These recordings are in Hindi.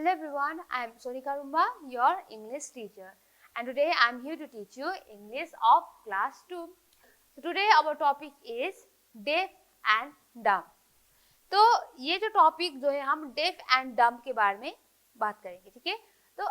Hello everyone, I am Sonika Rumba, your English teacher, and today I am here to teach you English of class 2. So today our topic is deaf and dumb. तो ये जो टॉपिक जो है हम डेफ एंड डम के बारे में बात करेंगे, ठीक है। तो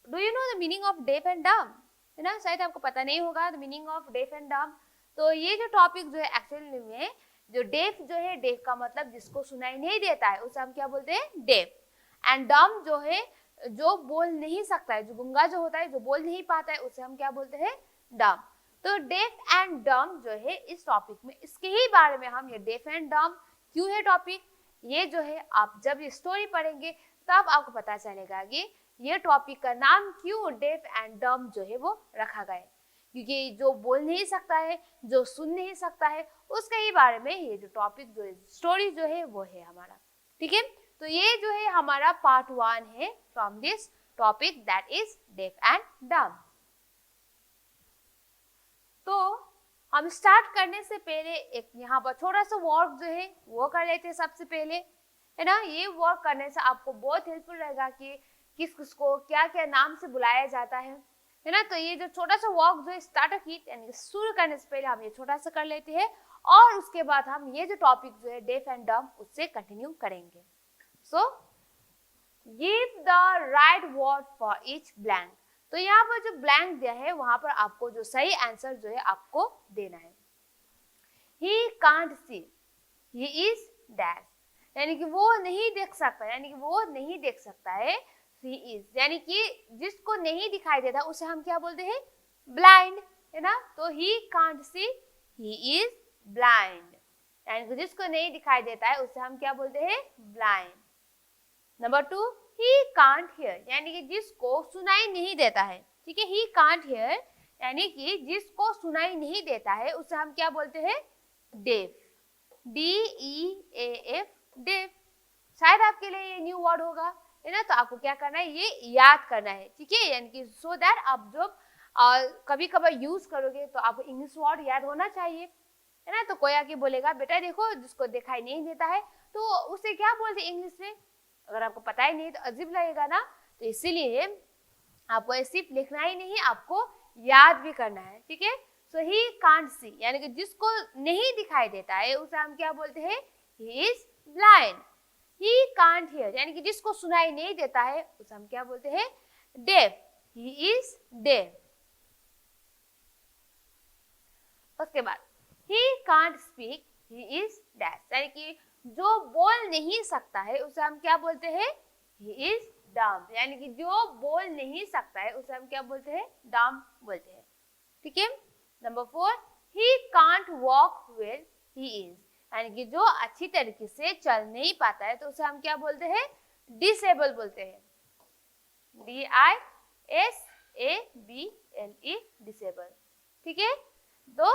do you know the meaning of def and डम, है ना। शायद आपको पता नहीं होगा the meaning of def and dumb. तो ये जो टॉपिक जो है एक्चुअली में जो डेफ जो है, डेफ का मतलब जिसको सुनाई नहीं देता है उसे हम क्या बोलते हैं, डेफ। एंड डम जो है जो बोल नहीं सकता है, जो गूंगा जो होता है, जो बोल नहीं पाता है, उसे हम क्या बोलते हैं, डम। तो डेफ एंड डम जो है इस टॉपिक में, इसके ही बारे में हम, ये डेफ एंड डम क्यों है टॉपिक, ये जो है आप जब ये स्टोरी पढ़ेंगे तब आपको पता चलेगा कि ये टॉपिक का नाम क्यों डेफ एंड डम जो है वो रखा गया है। क्योंकि जो बोल नहीं सकता है, जो सुन नहीं सकता है, उसके ही बारे में ये जो टॉपिक जो है, स्टोरी जो है वो है हमारा, ठीक है। तो ये जो है हमारा पार्ट 1 है from this topic that is def and dumb. तो हम स्टार्ट करने से पहले एक यहाँ पर छोटा सा वर्क जो है वो कर लेते हैं सबसे पहले, है ना। ये वर्क करने से आपको बहुत हेल्पफुल रहेगा कि किस किस को क्या क्या नाम से बुलाया जाता है ना। तो ये जो छोटा सा वर्क जो है स्टार्टर किट यानी शुरू करने से पहले हम ये छोटा सा कर लेते हैं और उसके बाद हम ये जो टॉपिक जो है डेफ एंड डम उससे कंटिन्यू करेंगे। So give the right word for each blank. तो यहाँ पर जो ब्लैंक दिया है वहां पर आपको जो सही आंसर जो है आपको देना है। He can't see, he is dash, यानी कि वो नहीं देख सकता, यानी कि वो नहीं देख सकता है। He is यानी कि जिसको नहीं दिखाई देता उसे हम क्या बोलते हैं, blind, है ना। तो he can't see, he is blind, यानी कि जिसको नहीं दिखाई देता है उसे हम क्या बोलते हैं, blind। Number 2, he can't hear, यानी कि जिसको सुनाई नहीं देता है, ठीक है। he can't hear यानी कि जिसको सुनाई नहीं देता है उसे हम क्या बोलते हैं, deaf, DEAF, deaf। शायद आपके लिए ये न्यू वर्ड होगा, है ना। तो आपको क्या करना है, ये याद करना है, ठीक है। यानी कि सो दैट आप जब कभी कभार यूज करोगे तो आपको इंग्लिश वर्ड याद होना चाहिए, है ना। तो कोई आके बोलेगा बेटा देखो जिसको दिखाई नहीं देता है, तो उसे क्या बोलते हैं इंग्लिश में, अगर आपको पता ही नहीं तो अजीब लगेगा ना। तो इसीलिए आपको सिर्फ लिखना ही नहीं, आपको याद भी करना है, ठीक है। सो ही कांट सी यानी कि जिसको नहीं दिखाई देता है उसे हम क्या बोलते हैं, he is blind. He can't hear यानी कि जिसको सुनाई नहीं देता है उसे हम क्या बोलते हैं, डेफ, ही इज डेफ। उसके बाद he can't speak, he is dash, यानी कि जो बोल नहीं सकता है उसे हम क्या बोलते हैं, ही इज डम, यानी कि जो बोल नहीं सकता है उसे हम क्या बोलते हैं, डम बोलते हैं, ठीक है। Number 4, he can't walk well, he is, यानी कि जो अच्छी तरीके से चल नहीं पाता है तो उसे हम क्या बोलते हैं, डिसेबल बोलते हैं, DISABLE, डिसेबल, ठीक है। तो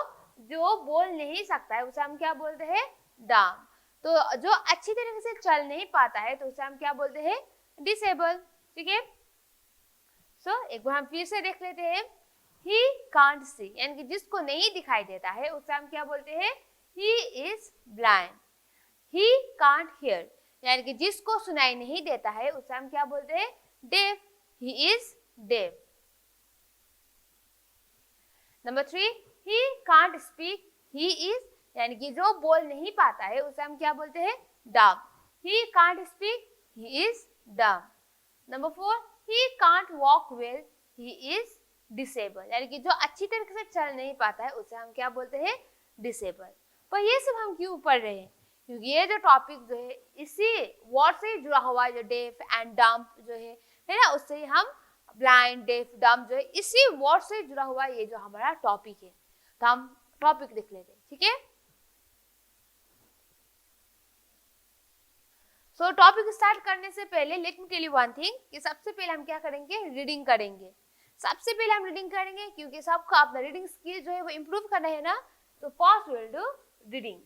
जो बोल नहीं सकता है उसे हम क्या बोलते हैं, डम। तो जो अच्छी तरीके से चल नहीं पाता है तो उसे हम क्या बोलते हैं, डिसेबल, ठीक है। सो एक बार हम फिर से देख लेते हैं। ही कांट सी यानी कि जिसको नहीं दिखाई देता है उसे हम क्या बोलते हैं, he is blind. He can't hear यानी कि जिसको सुनाई नहीं देता है उसे हम क्या बोलते हैं, deaf, he is deaf. Number 3, he can't speak, he is, यानी कि जो बोल नहीं पाता है उसे हम क्या बोलते हैं, डम। ही can't speak, he is dumb. Number 4, he can't walk well, he is disable, यानी कि जो अच्छी तरीके से चल नहीं पाता है उसे हम क्या बोलते हैं, डिसेबल। पर ये सब हम क्यों पढ़ रहे हैं, क्योंकि ये जो टॉपिक जो है इसी वर्ड से जुड़ा हुआ है, जो डेफ एंड डम जो है ना, उससे हम ब्लाइंड, डेफ, डम जो है इसी वर्ड से जुड़ा हुआ ये जो हमारा टॉपिक है। तो हम टॉपिक देख लेते हैं, ठीक है। सो टॉपिक स्टार्ट करने से पहले let me tell you one thing कि सबसे पहले हम क्या करेंगे, रीडिंग करेंगे। सबसे पहले हम रीडिंग करेंगे क्योंकि सबको अपना रीडिंग स्किल जो है वो इम्प्रूव करना है ना। तो first will do reading.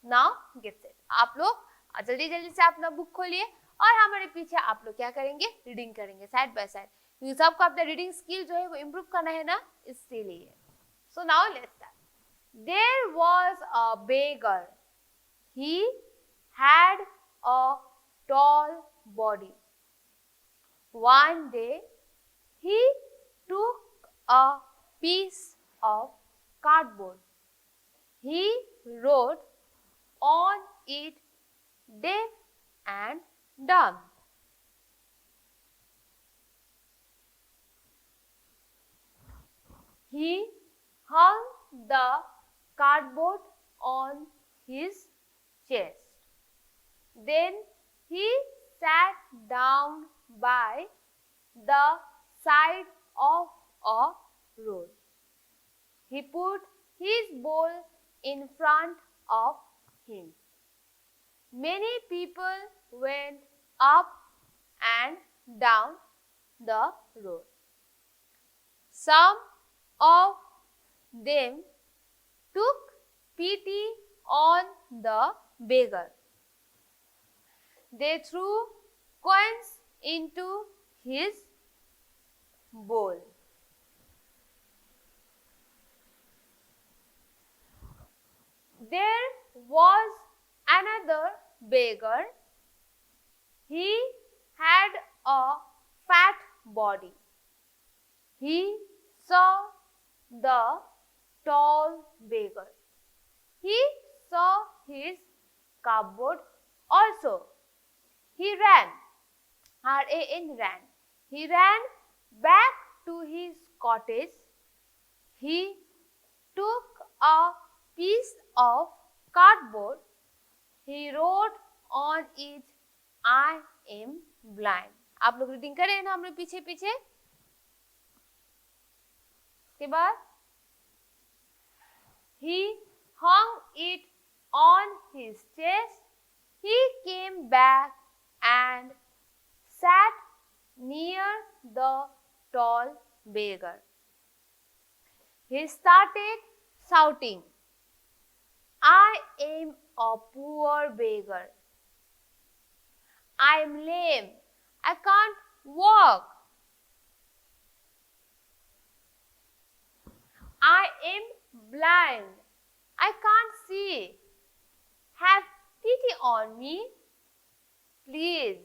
Now get set, आप लोग जल्दी जल्दी से अपना बुक खोलिए और हमारे पीछे आप लोग क्या करेंगे, रीडिंग करेंगे साइड बाय साइड, क्योंकि सबको अपना रीडिंग स्किल जो है वो इम्प्रूव करना है ना, इसीलिए। So now let's start. There was a beggar, he had a tall body, One day, he took a piece of cardboard. He wrote on it deaf and dumb. He hung the cardboard on his chest. Then he sat down by the side of a road. He put his bowl in front of him. Many people went up and down the road. Some of them took pity on the beggar. They threw coins into his bowl. There was another beggar. He had a fat body. He saw the tall beggar. He saw his cupboard also. He ran, R-A-N, ran. He ran back to his cottage. He took a piece of cardboard. He wrote on it, I am blind. आप लोग रीडिंग करें ना हम लोग पीछे पीछे. इसके बाद he hung it on his chest. He came back and sat near the tall beggar. He started shouting, I am a poor beggar. I am lame. I can't walk. I am blind. I can't see. Have pity on me. Please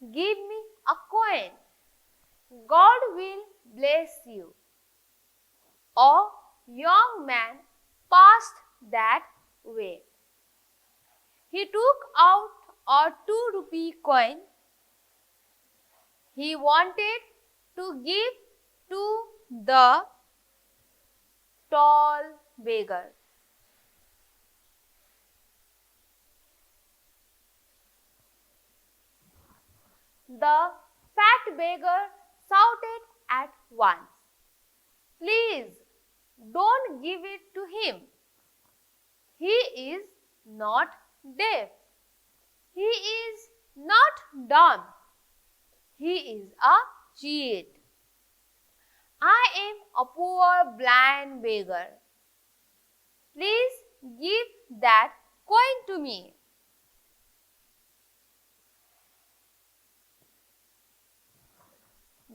give me a coin. God will bless you. A young man passed that way. He took out a 2-rupee coin. He wanted to give to the tall beggar. The fat beggar shouted at once, Please don't give it to him. He is not deaf. He is not dumb. He is a cheat. I am a poor blind beggar. Please give that coin to me.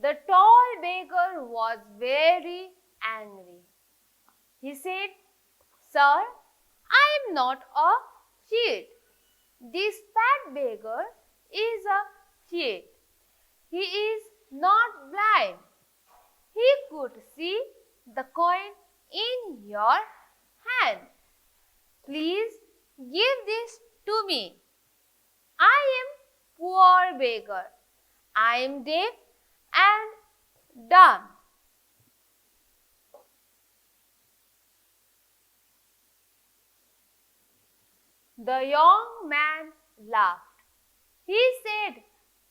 The tall beggar was very angry. He said, Sir, I am not a cheat. This fat beggar is a cheat. He is not blind. He could see the coin in your hand. Please give this to me. I am poor beggar. I am deaf and dumb. The young man laughed. He said,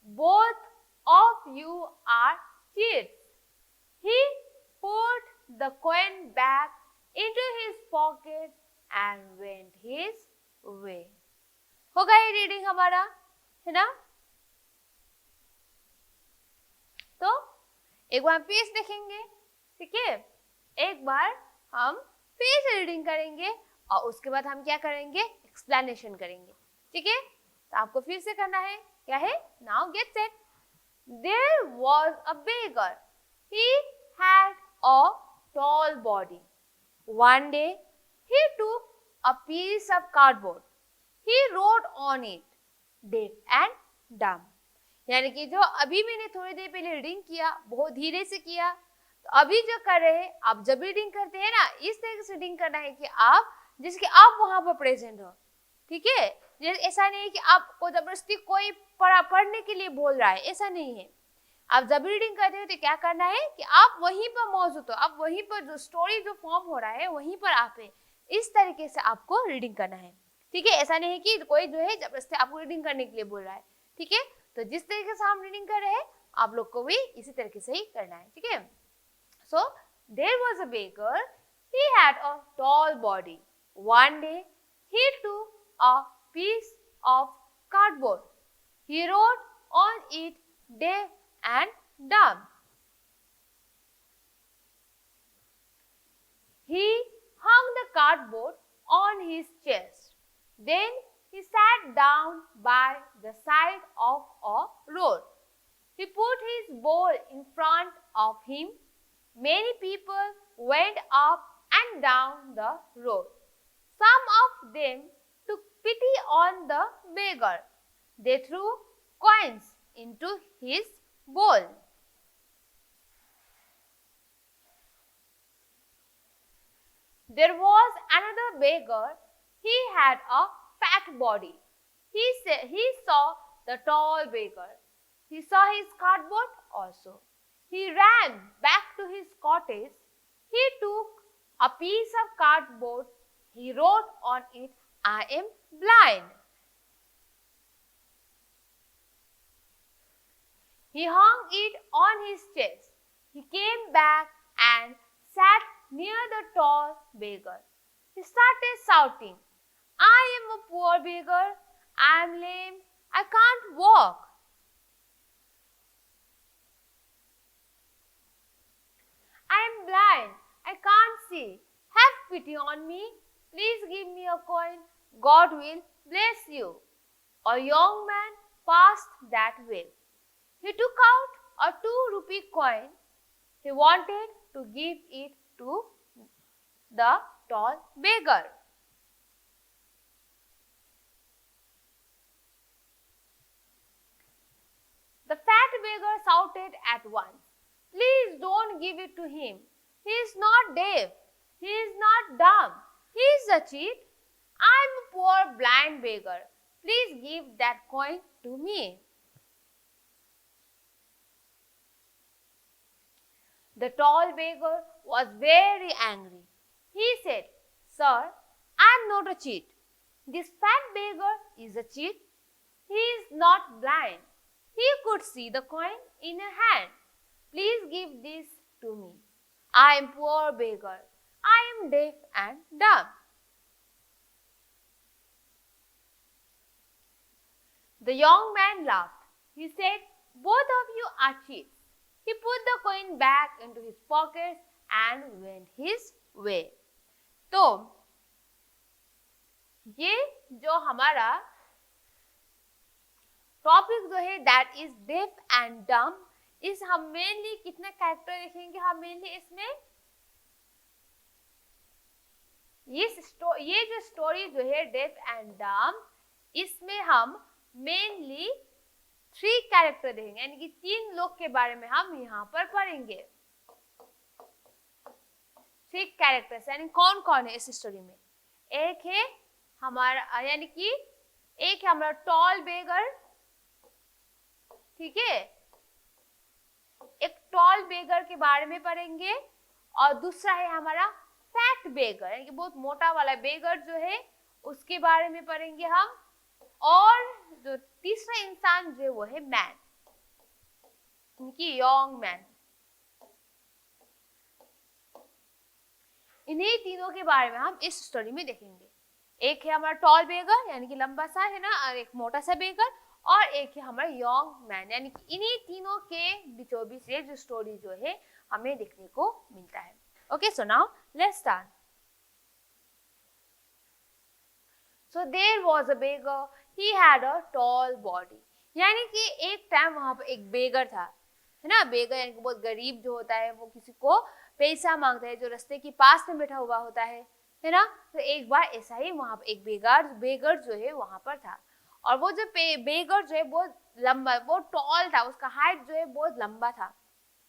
Both of you are cheats. He put the coin back into his pocket and went his way. हो गया ये रीडिंग हमारा, है ना? तो एक बार फिर से देखेंगे, ठीक है? एक बार हम फिर से रीडिंग करेंगे और उसके बाद हम क्या करेंगे? एक्सप्लेनेशन करेंगे, ठीक है? तो आपको फिर से करना है, क्या है? Now get set. There was a beggar. He had a tall body. One day, he took a piece of cardboard. He wrote on it, deaf and dumb. यानी कि जो अभी मैंने थोड़ी देर पहले रीडिंग किया बहुत धीरे से किया, तो अभी जो कर रहे हैं आप जब रीडिंग करते हैं ना इस तरीके से रीडिंग करना है कि आप जिसके आप वहां पर प्रेजेंट हो, ठीक है। ऐसा नहीं है कि आपको जबरदस्ती कोई पढ़ने के लिए बोल रहा है, ऐसा नहीं है। आप जब रीडिंग करते हो तो क्या करना है कि आप वहीं पर मौजूद हो, आप वहीं पर जो स्टोरी जो फॉर्म हो रहा है वहीं पर आप है, इस तरीके से आपको रीडिंग करना है, ठीक है। ऐसा नहीं है कि कोई जो है जबरदस्ती आपको रीडिंग करने के लिए बोल रहा है, ठीक है। तो जिस तरीके से हम रीडिंग कर रहे हैं आप लोग को भी इसी तरीके से ही करना है, ठीक है। So there was a baker. He had a tall body. One day he took a piece of cardboard. He wrote on it deaf and dumb. He hung the cardboard on his chest. Then he sat down by the side of a road. He put his bowl in front of him. Many people went up and down the road. Some of them took pity on the beggar. They threw coins into his bowl. There was another beggar. He had a fat body. He saw the tall beggar. He saw his cardboard also. He ran back to his cottage. He took a piece of cardboard. He wrote on it, I am blind. He hung it on his chest. He came back and sat near the tall beggar. He started shouting, I am a poor beggar. I am lame. I can't walk. I am blind. I can't see. Have pity on me. Please give me a coin. God will bless you. A young man passed that way. He took out a 2-rupee coin. He wanted to give it to the tall beggar. The fat beggar shouted at once, Please don't give it to him. He is not deaf. He is not dumb. He is a cheat. I am a poor blind beggar. Please give that coin to me. The tall beggar was very angry. He said, Sir, I am not a cheat. This fat beggar is a cheat. He is not blind. He could see the coin in your hand. Please give this to me. I am poor beggar. I am deaf and dumb. The young man laughed. He said, Both of you are cheats. He put the coin back into his pocket and went his way. तो ये जो हमारा टॉपिक जो है दैट इज डेफ एंड डम, इस हम मेनली कितना कैरेक्टर देखेंगे, हम मेनली इसमें ये जो स्टोरी जो है डेफ एंड डम, इसमें हम मेनली 3 कैरेक्टर देखेंगे, यानी कि 3 लोग के बारे में हम यहाँ पर पढ़ेंगे। 3 कैरेक्टर्स यानी कौन कौन है इस स्टोरी में। एक है हमारा यानी कि एक है हमारा टॉल बेगर, ठीक है, एक टॉल बेगर के बारे में पढ़ेंगे, और दूसरा है हमारा फैट बेगर यानी कि बहुत मोटा वाला बेगर जो है उसके बारे में पढ़ेंगे हम, और जो तीसरा इंसान जो है वो है मैन, यंग मैन। इन्हीं तीनों के बारे में हम इस स्टोरी में देखेंगे। एक है हमारा टॉल बेगर यानी कि लंबा सा है ना, और एक मोटा सा बेगर, और एक है हमारा यंग मैन, यानी कि इन्हीं तीनों के बीचों बीच ये जो स्टोरी जो है हमें देखने को मिलता है। Okay, so now let's start. So there was a beggar. He had a tall body. यानी कि एक टाइम वहां पर एक बेगर था, है ना। बेगर यानी कि बहुत गरीब जो होता है, वो किसी को पैसा मांगता है, जो रास्ते के पास में बैठा हुआ होता है ना। तो एक बार ऐसा ही वहां पर एक बेगर जो है वहां पर था, और वो जो बेगर जो है बहुत लंबा, बहुत टॉल था, उसका हाइट जो है बहुत लंबा था,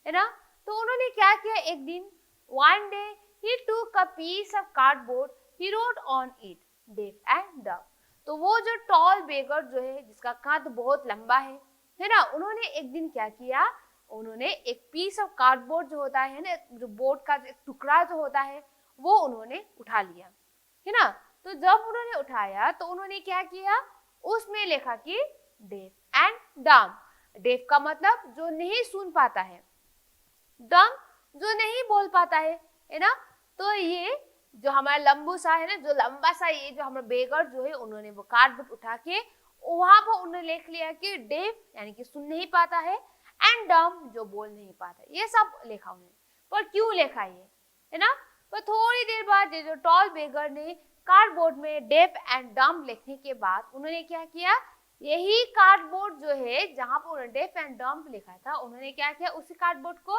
है ना। तो उन्होंने क्या किया, एक दिन one day he took a piece of cardboard, he wrote on it deaf and dumb. तो वो जो टॉल बेगर जो है जिसका कद बहुत लंबा है ना, उन्होंने एक दिन क्या किया, उन्होंने एक पीस ऑफ कार्डबोर्ड जो होता है ना, जो बोर्ड का एक टुकड़ा जो होता है वो उन्होंने उठा लिया, है ना। तो जब उन्होंने उठाया तो उन्होंने क्या किया, उसमें लिखा कि डेफ एंड डम। डेफ का मतलब जो नहीं सुन पाता है, डम जो नहीं बोल पाता है ना। तो ये जो हमारा लंबू सा है ना, जो लंबा सा ये जो हमारा बेगर जो है, उन्होंने वो कार्डबोर्ड उठा के वहां पर उन्होंने लिख लिया कि डेफ यानी कि सुन नहीं पाता है, एंड डम जो बोल नहीं पाता, ये सब लिखा उन्होंने। पर क्यों लिखा ये, है ना। पर थोड़ी देर बाद ये जो टॉल बेगर ने कार्डबोर्ड में डेफ एंड डम लिखने के बाद उन्होंने क्या किया, यही कार्डबोर्ड जो है जहां पर उन्होंने डेफ एंड डम लिखा था, उन्होंने क्या किया, उसी कार्डबोर्ड को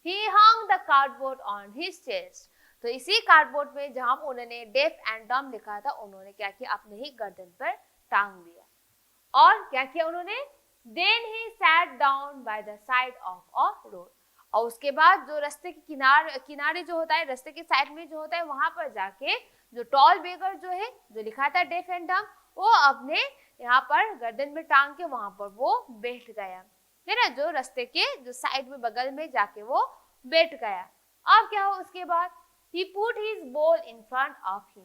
he hung the cardboard on his chest। तो इसी कार्डबोर्ड में जहां उन्होंने डेफ एंड डम लिखा था, उन्होंने क्या किया, अपने ही गर्दन पर टांग दिया। और क्या किया उन्होंने, then he sat down by the side of a road। और उसके बाद जो रास्ते के किनारे जो होता है, रास्ते के साइड में जो होता है, वहां पर जाके जो टॉल बेगर जो है, जो लिखा था डेफ एंड डम, वो अपने यहाँ पर गर्दन में टांग के वहां पर वो बैठ गया, है ना। जो रास्ते के जो साइड में बगल में जाके वो बैठ गया। अब क्या हो उसके बाद, he put his bowl in front of him।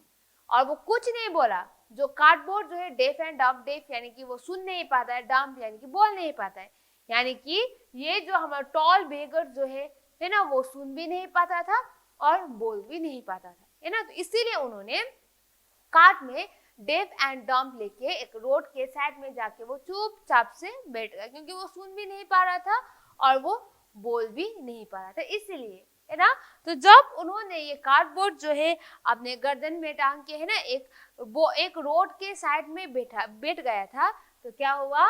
और वो कुछ नहीं बोला। जो कार्डबोर्ड जो है डेफ एंड डम, डेफ यानी कि वो सुन नहीं पाता है, डम यानी कि बोल नहीं पाता है, यानी कि ये जो हमारा टॉल बेगर जो है ना, वो सुन भी नहीं पाता था और बोल भी नहीं पाता था, है ना। तो इसीलिए उन्होंने कार्ड में डेफ एंड डम लेके एक रोड के साइड में जाके वो चुपचाप से बैठ गया, क्योंकि वो सुन भी नहीं पा रहा था और वो बोल भी नहीं पा रहा था, इसीलिए, है ना। तो जब उन्होंने ये कार्डबोर्ड जो है अपने गर्दन में टांग के, है ना, एक रोड के साइड में बैठ गया था, तो क्या हुआ,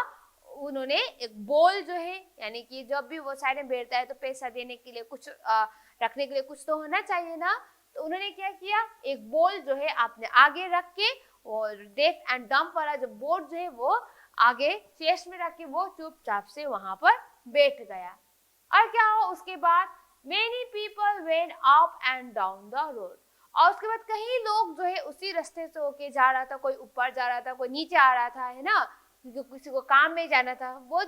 उन्होंने एक बोल जो है, यानी कि जब भी वो साइड में बैठता है तो पैसा देने के लिए कुछ रखने के लिए कुछ तो होना चाहिए ना। तो उन्होंने क्या किया, एक बोल जो है आपने आगे रख के और डेफ एंड डम वाला जो बोर्ड जो है वो आगे चेस्ट में रख के वो चुपचाप से वहां पर बैठ गया। और क्या हुआ उसके बाद, many people went up and down the road. और उसके बाद कई लोग जो है उसी रास्ते से होके जा रहा था, कोई ऊपर जा रहा था, कोई नीचे आ रहा था, है ना, क्योंकि किसी को काम में जाना था। वो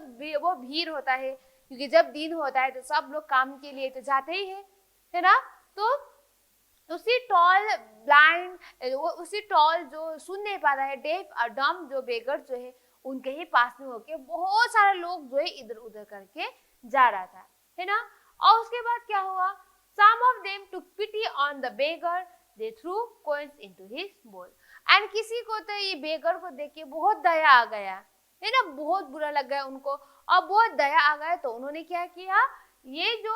भीड़ होता है, क्योंकि जब दिन होता है तो सब लोग काम के लिए तो जाते ही है ना। तो उसी टॉल जो सुन नहीं पाता है, डेफ और डम जो बेगर जो है, उनके ही पास में होके बहुत सारे लोग जो है इधर उधर करके जा रहा था, है ना। और उसके बाद क्या हुआ, some of them took pity on the beggar, they threw coins into his bowl। And किसी को तो ये बेगर को देख के बहुत दया आ गया, है ना, बहुत बुरा लग गया उनको और बहुत दया आ गया। तो उन्होंने क्या किया, ये जो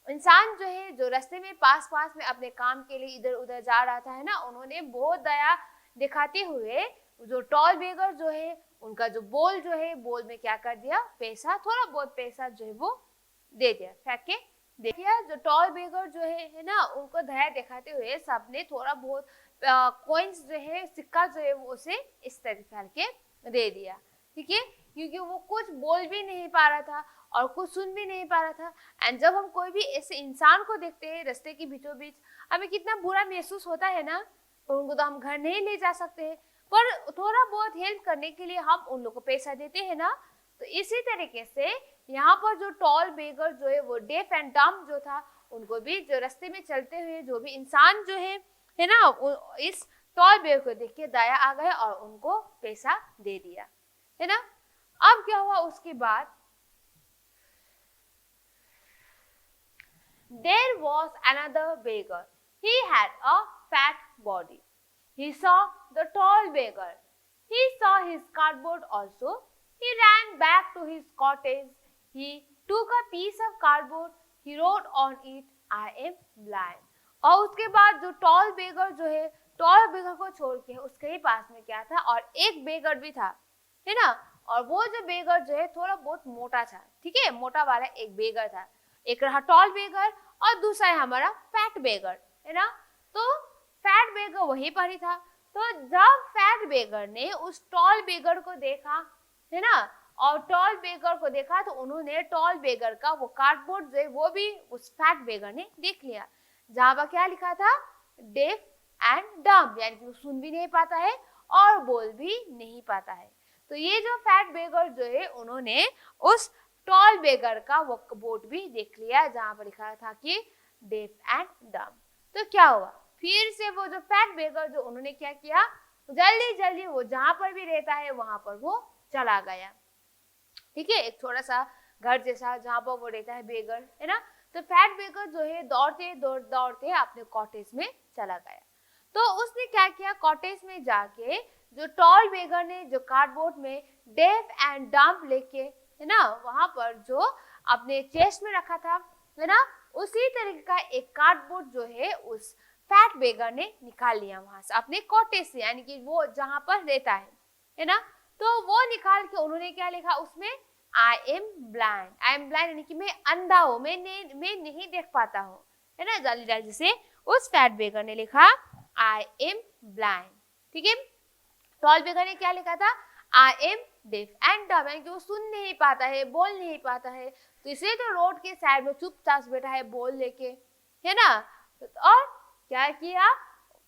इंसान जो है, जो रास्ते में पास में अपने काम के लिए इधर उधर जा रहा था, है ना, उन्होंने बहुत दया दिखाते हुए जो टॉल बेगर जो है, उनका जो बोल जो है, बोल में क्या कर दिया, पैसा, थोड़ा बहुत पैसा जो है वो दे दिया, फेंक के देखिए। जो टॉल बेगर जो है ना, उनको दया दिखाते हुए सबने थोड़ा बहुत कॉइन्स जो है, सिक्का जो है, वो उसे इस तरीके के दे दिया, ठीक है, क्योंकि वो कुछ बोल भी नहीं पा रहा था और कुछ सुन भी नहीं पा रहा था। एंड जब हम कोई भी ऐसे इंसान को देखते हैं रास्ते के बीचों बीच, हमें कितना बुरा महसूस होता है ना। तो उनको तो हम घर नहीं ले जा सकते हैं, पर थोड़ा बहुत हेल्प करने के लिए हम उन लोगों को पैसा देते हैं ना। तो इसी तरीके से यहाँ पर जो टॉल बेगर जो है, वो डेफ एंड डम जो था, उनको भी जो रास्ते में चलते हुए जो भी इंसान जो है ना, इस टॉल बेगर को देख के दया आ गया और उनको पैसा दे दिया, है ना। अब क्या हुआ उसके बाद, there was another beggar, he had a fat body, he saw the tall beggar, he saw his cardboard also, he ran back to his cottage, he took a piece of cardboard, he wrote on it, I am blind। और उसके बाद जो टॉल बेगर जो है, टॉल बेगर को छोड़ के उसके ही पास में क्या था, और एक बेगर भी था, है ना। और वो जो बेगर जो है थोड़ा बहुत मोटा था, ठीक है, मोटा वाला एक बेगर था। एक रहा टॉल बेगर और दूसरा है हमारा फैट बेगर, है ना। तो फैट बेगर वहीं पर ही था। तो जब फैट बेगर ने उस टॉल बेगर को देखा, है ना, और टॉल बेगर को देखा तो उन्होंने टॉल बेगर का वो कार्डबोर्ड जो है वो भी उस फैट बेगर ने देख लिया, जहां पर क्या लिखा था, डेफ एंड डम्ब, यानी कि वो सुन भी नहीं पाता है और बोल भी नहीं पाता है। तो ये जो फैट बेगर जो है उन्होंने उस टॉल बेगर का वो बोर्ड भी देख लिया जहां पर लिखा था कि डेफ एंड डम्ब। तो क्या हुआ, फिर से वो जो फैट बेगर जो उन्होंने क्या किया, जल्दी जल्दी वो जहां पर भी रहता है वहां पर वो चला गया। ठीक है, एक थोड़ा सा घर जैसा जहां पर वो रहता है बेगर, है ना। तो फैट बेगर जो है दौड़ते दौड़ते अपने कॉटेज में चला गया। तो उसने क्या किया, कॉटेज में जाके जो टॉल बेगर ने जो कार्डबोर्ड में डेफ एंड डम्ब लेके, है ना, वहां पर जो अपने चेस्ट में रखा था, है ना, उसी तरीके का एक कार्डबोर्ड जो है उस फैट बेगर ने निकाल लिया वहां से अपने कॉटेज से, यानी कि वो जहां पर रहता है ना। तो वो निकाल के उन्होंने क्या लिखा उसमें, आई एम ब्लाइंड यानी कि मैं अंधा हूं, मैं नहीं देख पाता हूँ, है ना। जल्दी जल्दी से उस फैट बेगर ने लिखा आई एम ब्लाइंड। ठीक है, टॉल बेगर ने क्या लिखा था, I am deaf and dumb, यानी कि वो सुन नहीं पाता है, बोल नहीं पाता है, तो इसलिए तो रोड के साइड में चुपचाप बैठा है बोल लेके, है ना। और क्या किया,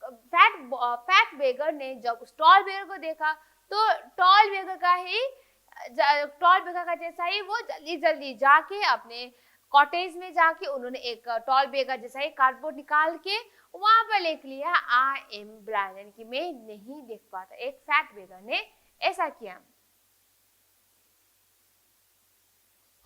फैट बेगर ने जब उस टॉल बेगर को देखा तो टॉल बेगर का जैसा ही वो जल्दी जल्दी जाके अपने कॉटेज में जाके उन्होंने एक टॉल बेगर जैसा ही कार्डबोर्ड निकाल के वहां पर लिख लिया आई एम ब्लाइंड, यानी कि मैं नहीं देख पाता। एक फैट बेगर ने ऐसा किया।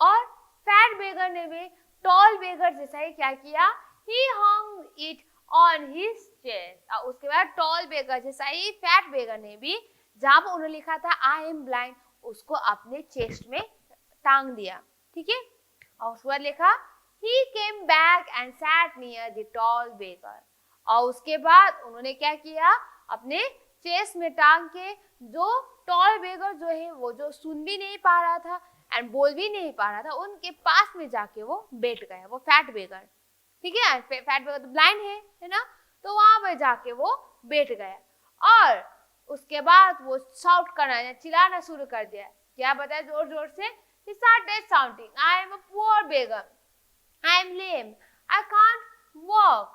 और फैट बेगर ने भी टॉल बेगर जैसा ही क्या किया, ही हंग इट ऑन हिज चेस्ट। और उसके बाद टॉल बेगर जैसा ही फैट बेगर ने भी जहां पर उन्होंने लिखा था आई एम ब्लाइंड उसको अपने चेस्ट में टांग दिया। ठीक है, और उसके बाद लिखा he came back and sat near the tall beggar. और उसके बाद उन्होंने क्या किया, अपने चेस्ट में टांग के जो टॉल बेगर जो है वो जो सुन भी नहीं पा रहा था एंड बोल भी नहीं पा रहा था, उनके पास में जाके वो बैठ गया, वो फैट बेगर। ठीक है, फैट बेगर तो ब्लाइंड है ना, तो वहां पर जाके वो बैठ गया। और उसके बाद वो शाउट करना, चिल्लाना शुरू कर दिया। क्या बताया, जोर जोर से, he started shouting, I am a poor beggar, I am lame, I can't walk,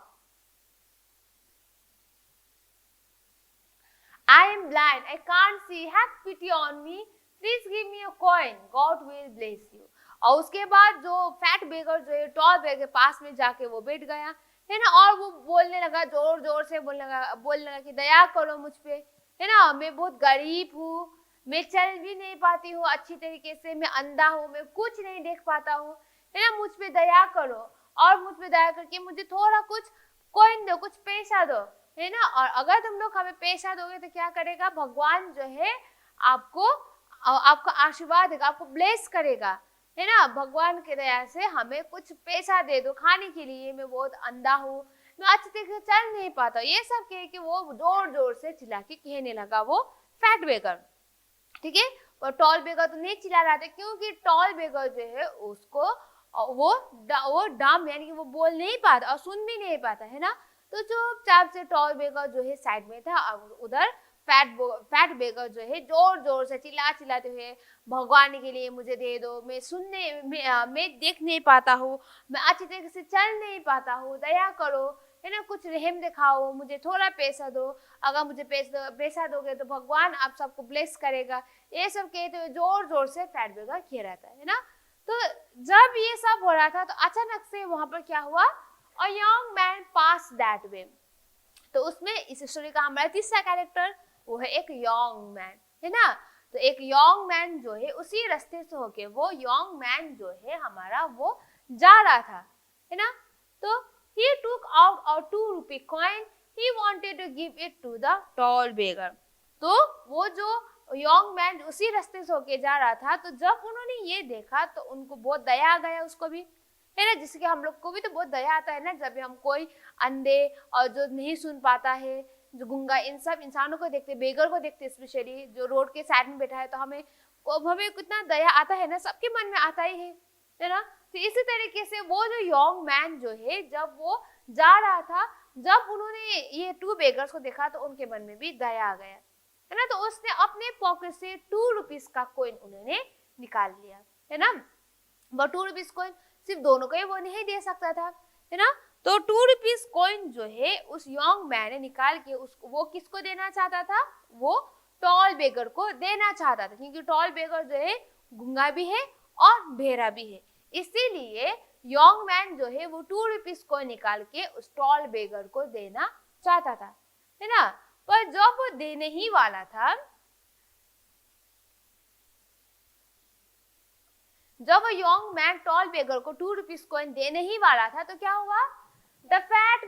I am blind, I can't see, have pity on me, please give me a coin, God will bless you। और उसके बाद जो फैट बेगर जो है टॉल बेगर के पास में जाके वो बैठ गया, है ना। और वो बोलने लगा, जोर जोर से बोलने लगा कि दया करो मुझ पे, है ना, मैं बहुत गरीब हूँ, मैं चल भी नहीं पाती हूँ अच्छी तरीके से, मैं अंधा हूँ, मैं कुछ नहीं देख पाता हूँ, है ना, मुझ पे दया करो और मुझ पे दया करके मुझे थोड़ा कुछ कॉइन दो, कुछ पैसा दो, है ना। और अगर तुम लोग हमें पैसा दोगे तो क्या करेगा, भगवान जो है आपका आशीर्वाद देगा, आपको ब्लेस करेगा, है ना। भगवान की दया से हमें कुछ पैसा दे दो खाने के लिए, मैं बहुत अंधा हूँ, मैं अच्छी तरीके से चल नहीं पाता। ये सब कह के वो जोर जोर से चिल्ला के कहने लगा वो फैट बेगर। ठीक है, और टॉल बेगर तो नहीं चिल्ला रहा था क्योंकि टॉल बेगर जो है उसको वो डम्ब यानी कि वो बोल नहीं पाता और सुन भी नहीं पाता, है ना। तो चुपचाप से टॉल बेगर जो है साइड में था, उधर फैट बेगर जो है जोर जोर से चिल्लाते हुए, भगवान के लिए मुझे दे दो, मैं देख नहीं पाता हूँ, मैं अच्छी तरीके से चल नहीं पाता हूँ, दया करो, है ना, कुछ रहम दिखाओ, मुझे थोड़ा पैसा दो, अगर मुझे पैसा दोगे तो भगवान आप सबको ब्लेस करेगा। ये सब कहते हुए जोर जोर से फैट बेगर कह रहता है ना। तो जब ये सब हो रहा था तो अचानक से वहां पर क्या हुआ, a young man pass that way. तो उसमें इस स्टोरी का हमारा तीसरा कैरेक्टर वो है एक यंग मैन, है ना। तो एक यंग मैन जो है उसी रास्ते से होके वो यंग मैन जो है हमारा वो जा रहा था, है ना। तो he took out a 2 rupee coin, he wanted to give it to the tall beggar। तो वो जो यंग मैन उसी रास्ते से होके जा रहा था, तो जब उन्होंने ये देखा तो उनको बहुत दया आ गया उसको भी, है ना। जिसके हम लोग को भी तो बहुत दया आता है ना, जब हम कोई अंधे और जो नहीं सुन पाता है, जो गुंगा, इन सब इंसानों को देखते, बेगर को देखते, स्पेशली जो रोड के साइड में बैठा है, तो हमें कितना दया आता है ना, सबके मन में आता ही है ना। तो इसी तरीके से वो जो यंग मैन जो है जब वो जा रहा था जब उन्होंने ये 2 बेगर्स को देखा तो उनके मन में भी दया आ गया, है ना। तो उसने अपने पॉकेट से 2 रुपीस का कॉइन उन्होंने निकाल लिया, है ना। वो 2 रुपीस कॉइन सिर्फ दोनों को ही वो नहीं दे सकता था, है ना। तो 2 रुपीस कॉइन जो है उस यंग मैन ने निकाल के उसको वो किसको देना चाहता था, वो टॉल बेगर को देना चाहता था, क्योंकि टॉल बेगर जो है गूंगा भी है और बहरा भी है, इसीलिए यंग मैन जो है वो 2 रुपीस को निकाल के उस टॉल बेगर को देना चाहता था, है ना। पर जब वो देने ही वाला था, जब वो यंग मैन टॉल बेगर को 2 रुपीस कॉइन देने ही वाला था तो क्या हुआ, the fat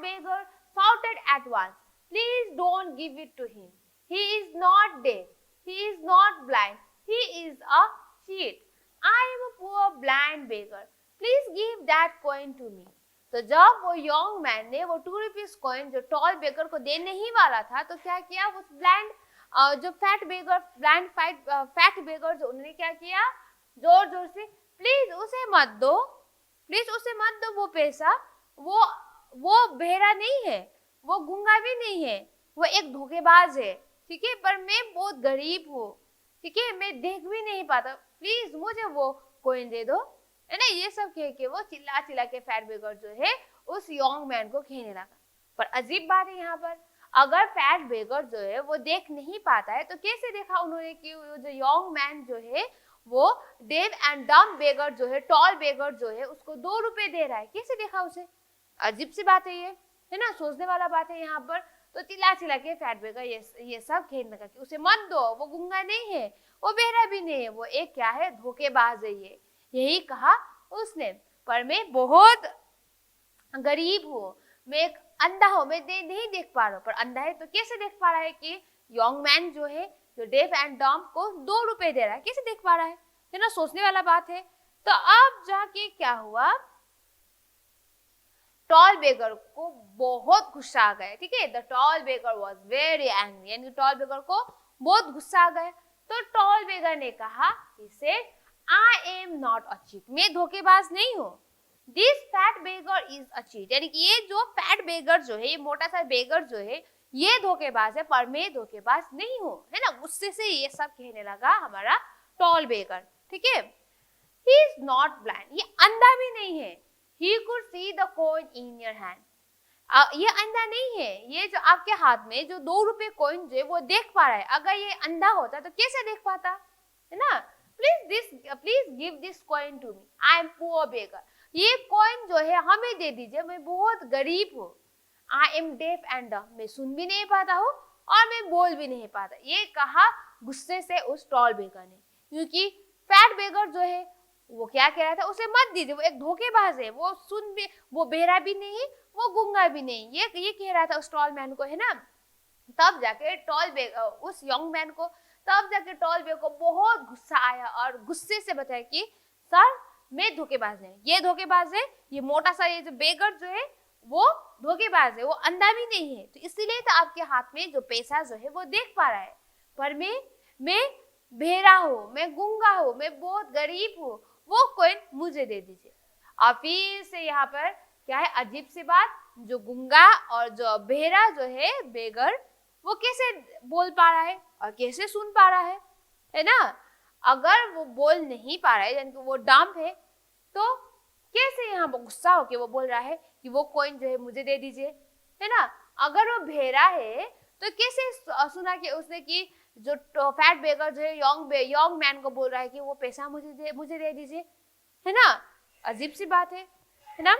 beggar shouted at once, please don't give it to him, he is not deaf, he is not blind, he is a cheat, I am a poor blind beggar, please give that coin to me। तो जब वो यंग मैन ने वो 2 रुपीस कॉइन जो टॉल बेगर को देने ही वाला था तो क्या किया, उस ब्लाइंड जो फैट बेगर जो उन्होंने क्या किया, जोर जोर से प्लीज उसे मत दो, वो पैसा, वो बहरा नहीं है, वो गूंगा भी नहीं है, वो एक धोखेबाज है, ठीक है, पर मैं बहुत गरीब हूँ, ठीक है, मैं देख भी नहीं पाता, प्लीज मुझे वो कॉइन दे दो, है ना। ये सब कह के वो चिल्ला चिल्ला के फैट बेगर जो है उस यंग मैन को कहने लगा। पर अजीब बात है यहाँ पर, अगर फैट बेगर जो है वो देख नहीं पाता है तो कैसे देखा उन्होंने कि वो जो यंग मैन जो है वो डेफ एंड डम बेगर जो है, टॉल बेगर जो है उसको 2 रुपए दे रहा है, कैसे देखा उसे, अजीब सी बात है ये, है ना, सोचने वाला बात है यहाँ पर। तो चिल्ला चिल्ला के फैट बेगर ये सब कहने लगा कि उसे मत दो, वो गूंगा नहीं है, वो बहरा भी नहीं है, वो एक क्या है, धोखेबाज है ये, यही कहा उसने। पर मैं बहुत गरीब हूँ, मैं एक अंधा हूँ, मैं नहीं देख पा रहा हूँ। पर अंधा है तो कैसे देख पा रहा है कि यंग मैन जो है जो डेफ एंड डम को 2 रुपए दे रहा है, कैसे देख पा रहा है ना, सोचने वाला बात है। तो अब जाके क्या हुआ, टॉल बेगर को बहुत गुस्सा आ गया, ठीक है, the tall beggar was very angry, यानी टॉल बेगर को बहुत गुस्सा आ गया। तो टॉल बेगर ने कहा, he said, I am not a cheat, मैं धोखेबाज नहीं हूँ, this fat beggar is a cheat, यानी कि ये जो फैट बेगर जो है, ये मोटा सा बेगर जो है ये धोखेबाज है, पर मैं धोखेबाज नहीं हूँ, है ना। गुस्से से ये सब कहने लगा हमारा टॉल बेगर, ठीक है। he is not blind, ये अंधा भी नहीं है, he could see the coin in your hand, ये अंधा नहीं है, ये जो आपके हाथ में जो 2 रुपए कॉइन जो है वो देख पा रहा है, अगर ये अंधा होता तो कैसे देख पाता, है ना। Please give this coin to me, I am poor beggar, ये कॉइन जो है हमें दे दीजिए, मैं बहुत गरीब हूँ, आई एम डेफ एंड डम, मैं सुन भी नहीं पाता हूँ और मैं बोल भी नहीं पाता, ये कहा गुस्से से उस टॉल बेगर ने, क्योंकि फैट बेगर जो है वो क्या कह रहा था, उसे मत दीजिए, वो एक धोखेबाज है, वो बहरा भी नहीं, वो गूंगा भी नहीं, ये कह रहा था उस टॉल मैन को, है ना। तब जाके उस यंग मैन को तब जाके टॉल बेगर को बहुत गुस्सा आया और गुस्से से बताया कि सर मैं धोखेबाज नहीं, ये धोखेबाज है, ये मोटा सा ये जो बेगर जो है वो धोखेबाज है, वो अंधा भी नहीं है, तो इसीलिए तो आपके हाथ में जो पैसा जो है वो देख पा रहा है, पर मैं बहरा हूँ, मैं गूंगा हूँ, मैं बहुत गरीब हूँ, वो कॉइन मुझे दे दीजिए। और फिर से यहाँ पर क्या है अजीब सी बात, जो गूंगा और जो बहरा जो है बेगर वो कैसे बोल पा रहा है और कैसे सुन पा रहा है ना। अगर वो बोल नहीं पा रहा है यानी कि वो डम्ब है, तो कैसे यहाँ गुस्सा होके वो बोल रहा है कि वो कॉइन जो है मुझे दे दीजिए, है ना। अगर वो बहरा है तो कैसे सुना कि उसने कि जो फैट बेगर जो है यंग मैन को बोल रहा है कि वो पैसा मुझे दे दीजिए, है ना, अजीब सी बात है ना।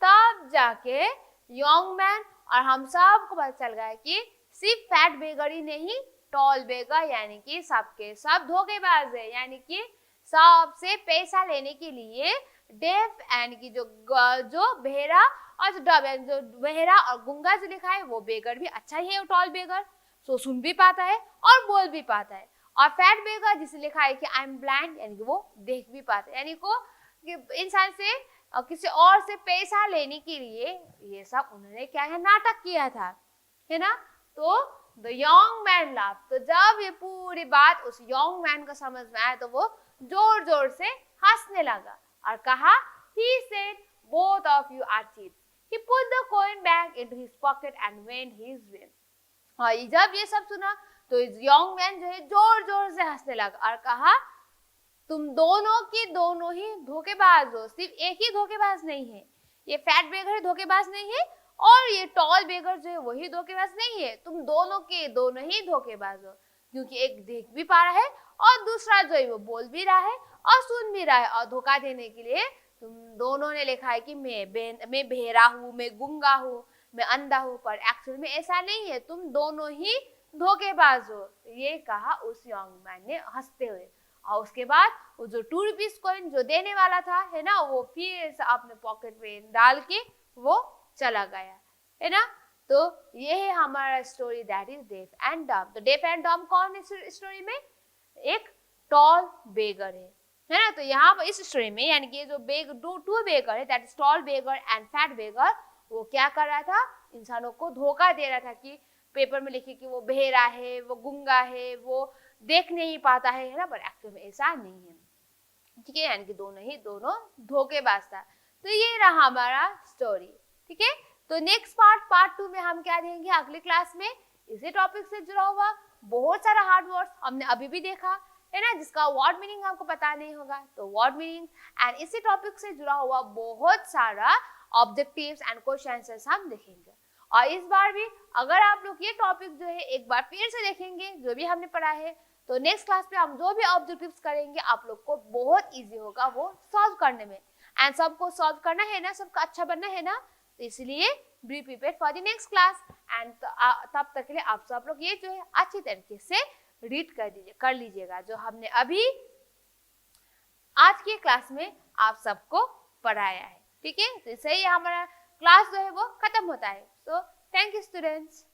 तब जाके यंग मैन और हम सब को पता चल गया कि सिर्फ फैट बेगर ही नहीं, टॉल बेगर यानी कि सबके सब धोखेबाज है, यानी कि सबसे पैसा लेने के लिए डेफ यानी कि जो बहरा और जो बहरा और गूंगा जो लिखा है वो बेगर भी अच्छा ही है, वो टॉल बेगर सो सुन भी पाता है और बोल भी पाता है, और फैट बेगर जिसे लिखा है कि आई एम ब्लाइंड यानी कि वो देख भी पाता है, यानी को इंसान से किसी और से पैसा लेने के लिए ये सब उन्होंने क्या है नाटक किया था, है ना। तो द यंग मैन लाफ, तो जब ये पूरी बात उस यंग मैन को समझ में आया तो वो जोर जोर से हंसने लगा और कहा he said, both of you are cheats. He put the coin back into his pocket and went his way. और जब ये सब सुना तो यंग मैन जो है जोर जोर से हंसने लगा और कहा, तुम दोनों की दोनों ही धोखेबाज हो। सिर्फ एक ही धोखेबाज नहीं है, ये फैट बेगर धोखेबाज नहीं है और ये टॉल बेगर जो है वही धोखेबाज नहीं है, तुम दोनों के दोनों ही धोखेबाज हो। क्योंकि एक देख भी पा रहा है और दूसरा जो है वो बोल भी रहा है और सुन भी रहा है, और धोखा देने के लिए तुम दोनों ने लिखा है कि मैं बहरा हूँ, मैं गूंगा हूँ, मैं अंधा हूँ, पर एक्चुअल में ऐसा नहीं है, तुम दोनों ही धोखेबाज हो। ये कहा उस यंग मैन ने हंसते हुए। और उसके बाद वो जो 2 रुपीज कॉइन जो देने वाला था है ना, वो फिर से अपने पॉकेट में डाल के वो चला गया, है ना। तो ये है हमारा story, that is def and dumb. तो डेफ एंड डम कौन है स्टोरी में? एक टॉल बेगर है ना। तो यहाँ पर इस स्टोरी में यानी कि जो टू बेगर है, that is tall beggar and fat beggar, वो क्या कर रहा था? इंसानों को धोखा दे रहा था कि पेपर में लिखे कि वो बहरा है, वो गूंगा है, वो देख नहीं पाता है ना, पर एक्चुअल में ऐसा नहीं है, ठीक है। यानी कि दोनों धोखेबाज था। तो ये रहा हमारा स्टोरी, ठीक है। तो नेक्स्ट पार्ट 2 में हम क्या देंगे अगले क्लास में? इसी टॉपिक से जुड़ा हुआ बहुत सारा हार्ड वर्ड्स हमने अभी भी देखा है ना, जिसका वर्ड मीनिंग हमको पता नहीं होगा, तो वर्ड मीनिंग एंड इसी टॉपिक से जुड़ा हुआ बहुत सारा ऑब्जेक्टिव्स एंड क्वेश्चन आंसर्स हम देखेंगे। और इस बार भी अगर आप लोग ये टॉपिक जो है एक बार फिर से देखेंगे जो भी हमने पढ़ा है, तो नेक्स्ट क्लास में हम जो भी ऑब्जेक्टिव्स करेंगे आप लोग को बहुत इजी होगा वो सॉल्व करने में। एंड सबको सॉल्व करना है ना, सबका अच्छा बनना है ना, तो इसलिए be prepared for the next class. And तब तक के लिए आप सब लोग ये जो है अच्छी तरीके से रीड कर लीजिएगा जो हमने अभी आज की क्लास में आप सबको पढ़ाया है, ठीक है। तो इससे ही हमारा क्लास जो है वो खत्म होता है। So thank you students.